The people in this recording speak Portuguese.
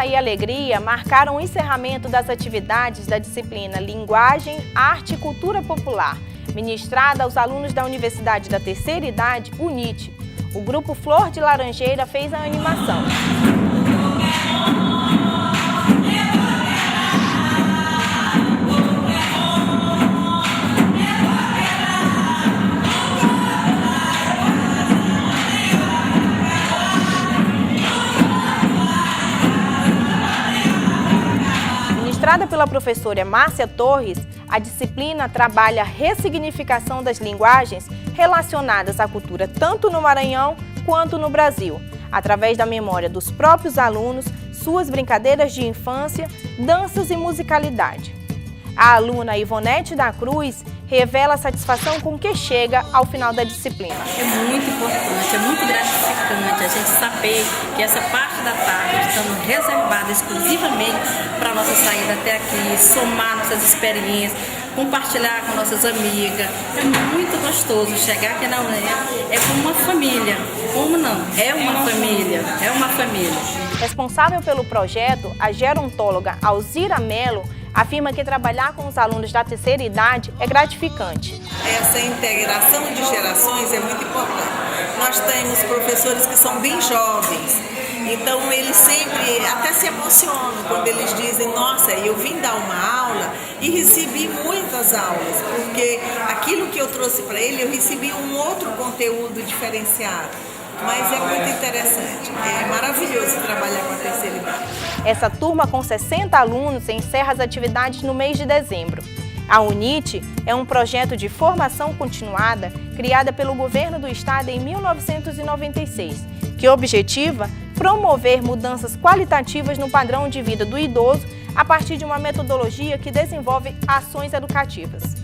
Esperança e alegria marcaram o encerramento das atividades da disciplina Linguagem, Arte e Cultura Popular, ministrada aos alunos da Universidade da Terceira Idade, UNIT. O grupo Flor de Laranjeira fez a animação. Ministrada pela professora Márcia Torres, a disciplina trabalha a ressignificação das linguagens relacionadas à cultura tanto no Maranhão quanto no Brasil, através da memória dos próprios alunos, suas brincadeiras de infância, danças e musicalidade. A aluna Ivonete da Cruz revela a satisfação com que chega ao final da disciplina. É muito importante, é muito gratificante a gente saber que essa parte da tarde estamos reservada exclusivamente para a nossa saída até aqui, somar nossas experiências, compartilhar com nossas amigas. É muito gostoso chegar aqui na UNEA, é como uma família. Como não? É uma família, é uma família. Responsável pelo projeto, a gerontóloga Alzira Mello afirma que trabalhar com os alunos da terceira idade é gratificante. Essa integração de gerações é muito importante. Nós temos professores que são bem jovens, então eles sempre até se emocionam quando eles dizem: nossa, eu vim dar uma aula e recebi muitas aulas, porque aquilo que eu trouxe para ele, eu recebi um outro conteúdo diferenciado. Mas é muito interessante, é maravilhoso trabalhar com a terceira idade. Essa turma com 60 alunos encerra as atividades no mês de dezembro. A UNIT é um projeto de formação continuada criada pelo governo do estado em 1996, que objetiva promover mudanças qualitativas no padrão de vida do idoso a partir de uma metodologia que desenvolve ações educativas.